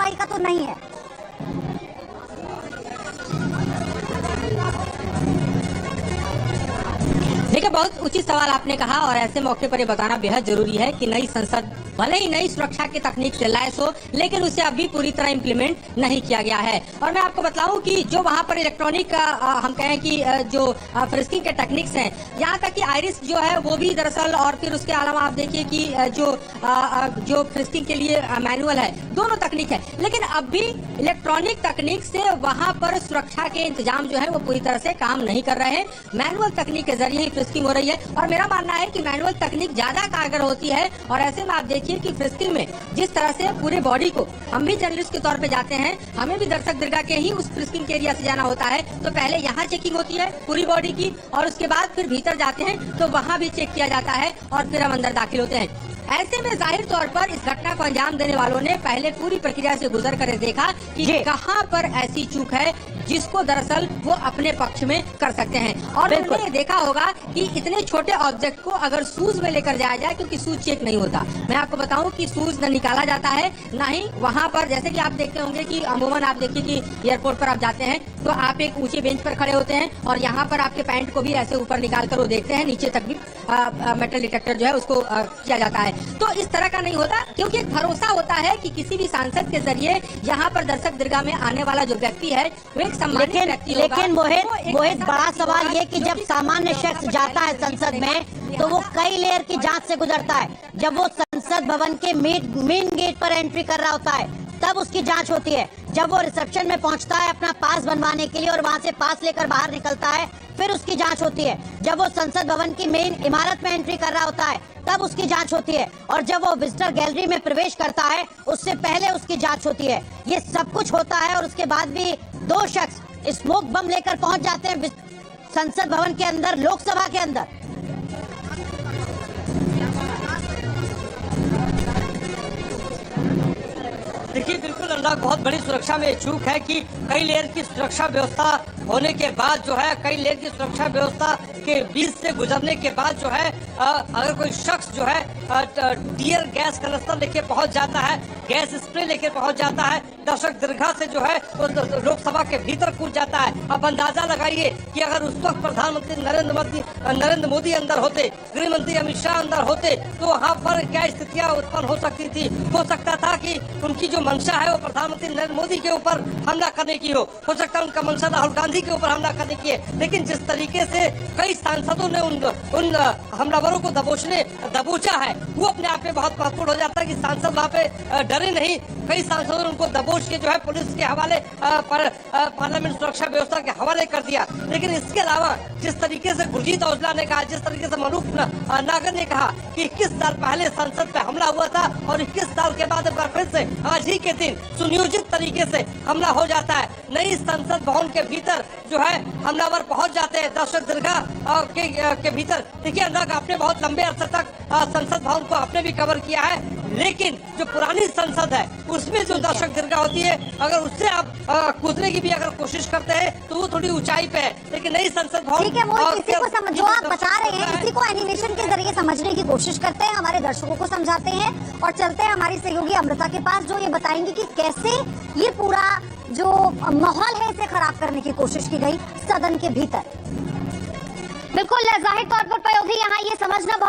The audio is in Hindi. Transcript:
लापरवाही का तो नहीं है? देखिए, बहुत उचित सवाल आपने कहा और ऐसे मौके पर ये बताना बेहद जरूरी है कि नई संसद भले ही नई सुरक्षा की तकनीक से लैस हो, लेकिन उसे अभी पूरी तरह इम्प्लीमेंट नहीं किया गया है। और मैं आपको बताऊं कि जो वहां पर इलेक्ट्रॉनिक हम कहें कि जो फ्रिस्किंग के टेक्निक्स हैं, यहाँ तक कि आइरिस जो है वो भी दरअसल, और फिर उसके अलावा आप देखिए कि जो फ्रिस्किंग के लिए मैनुअल है, दोनों तकनीक है, लेकिन अब भी इलेक्ट्रॉनिक तकनीक से वहां पर सुरक्षा के इंतजाम जो है वो पूरी तरह से काम नहीं कर रहे हैं। मैनुअल तकनीक के जरिए ही फ्रिस्किंग हो रही है और मेरा मानना है कि मैनुअल तकनीक ज्यादा कारगर होती है। और ऐसे में आप देखिए कि फ्रिस्किंग में जिस तरह से पूरे बॉडी को, हम भी जर्नलिस्ट के तौर पे जाते हैं, हमें भी दर्शक दीर्घा के ही उस फ्रिस्किंग के एरिया से जाना होता है, तो पहले यहाँ चेकिंग होती है पूरी बॉडी की और उसके बाद फिर भीतर जाते हैं तो वहाँ भी चेक किया जाता है और फिर हम अंदर दाखिल होते हैं। ऐसे में जाहिर तौर पर इस घटना को अंजाम देने वालों ने पहले पूरी प्रक्रिया से गुजर कर देखा कि कहां पर ऐसी चूक है जिसको दरअसल वो अपने पक्ष में कर सकते हैं। और उन्होंने देखा होगा कि इतने छोटे ऑब्जेक्ट को अगर सूज में लेकर जाया जाए, क्योंकि सूज चेक नहीं होता, मैं आपको बताऊं कि सूज न निकाला जाता है, न ही वहां पर, जैसे कि आप देखते होंगे कि अमूमन आप देखिए कि एयरपोर्ट पर आप जाते हैं तो आप एक ऊंचे बेंच पर खड़े होते हैं और यहाँ पर आपके पैंट को भी ऐसे ऊपर निकाल कर वो देखते हैं, नीचे तक भी मेटल डिटेक्टर जो है उसको किया जाता है। तो इस तरह का नहीं होता, क्योंकि एक भरोसा होता है कि किसी भी सांसद के जरिए यहाँ पर दर्शक दीर्घा में आने वाला जो व्यक्ति है वो एक सम्मानित व्यक्ति होगा। लेकिन मोहित, बड़ा सवाल ये कि जब सामान्य शख्स जाता है संसद में तो वो कई लेयर की जांच से गुजरता है। जब वो संसद भवन के मेन गेट पर एंट्री कर रहा होता है तब उसकी जांच होती है। जब वो रिसेप्शन में पहुंचता है अपना पास बनवाने के लिए और वहां से पास लेकर बाहर निकलता है, फिर उसकी जांच होती है। जब वो संसद भवन की मेन इमारत में एंट्री कर रहा होता है तब उसकी जांच होती है और जब वो विजिटर गैलरी में प्रवेश करता है उससे पहले उसकी जांच होती है। ये सब कुछ होता है और उसके बाद भी दो शख्स स्मोक बम लेकर पहुंच जाते हैं संसद भवन के अंदर, लोकसभा के अंदर। देखिए, बिल्कुल अनुराग, बहुत बड़ी सुरक्षा में चूक है कि कई लेयर की सुरक्षा व्यवस्था होने के बाद जो है, कई लेयर की सुरक्षा व्यवस्था के बीच से गुजरने के बाद जो है, अगर कोई शख्स जो है टीयर गैस कनस्तर लेके पहुंच जाता है, गैस स्प्रे लेके पहुंच जाता है, दर्शक दीर्घा से जो है लोकसभा के भीतर कूद जाता है। अब अंदाजा लगाइए कि अगर उस वक्त प्रधानमंत्री नरेंद्र मोदी अंदर होते, गृह मंत्री अमित शाह अंदर होते, तो वहाँ पर क्या स्थितियाँ उत्पन्न हो सकती थी। हो सकता था कि उनकी जो मंशा है वो प्रधानमंत्री नरेंद्र मोदी के ऊपर हमला करने की हो सकता है उनका मंशा राहुल गांधी के ऊपर हमला करने की है। लेकिन जिस तरीके से कई सांसदों ने उन हमलावरों को दबोचा है, वो अपने आप में बहुत महत्वपूर्ण हो जाता है कि सांसद वहाँ पे डरे नहीं। कई सांसदों ने उनको दबोच के जो है पुलिस के हवाले, पार्लियामेंट सुरक्षा व्यवस्था के हवाले कर दिया। लेकिन इसके अलावा जिस तरीके से गुरजीत औजला ने कहा, जिस तरीके से मनोज नागर ने कहा कि 21 साल पहले संसद पे हमला हुआ था और 21 साल के बाद फिर से आज ही के दिन सुनियोजित तरीके से हमला हो जाता है। नई संसद भवन के भीतर जो है हमलावर पहुंच जाते हैं, दर्शक दीर्घा के भीतर। देखिए अनुराग, आपने बहुत लंबे अरसे तक संसद भवन को आपने भी कवर किया है, लेकिन जो पुरानी संसद है उसमें जो दर्शक दीर्घा होती है, अगर उससे आप कूदने की भी अगर कोशिश करते हैं तो वो थोड़ी ऊंचाई पे है। लेकिन नई संसद भवन, ठीक है, वो इसी को जो आप बता रहे हैं इसी को एनिमेशन के जरिए समझने की कोशिश करते हैं, हमारे दर्शकों को समझाते हैं और चलते हैं हमारी सहयोगी अमृता के पास, जो ये बताएंगी कि कैसे ये पूरा जो माहौल है इसे खराब करने की कोशिश की गई सदन के भीतर। बिल्कुल, जाहिर तौर पर प्रयोगी यहाँ ये समझना बहुत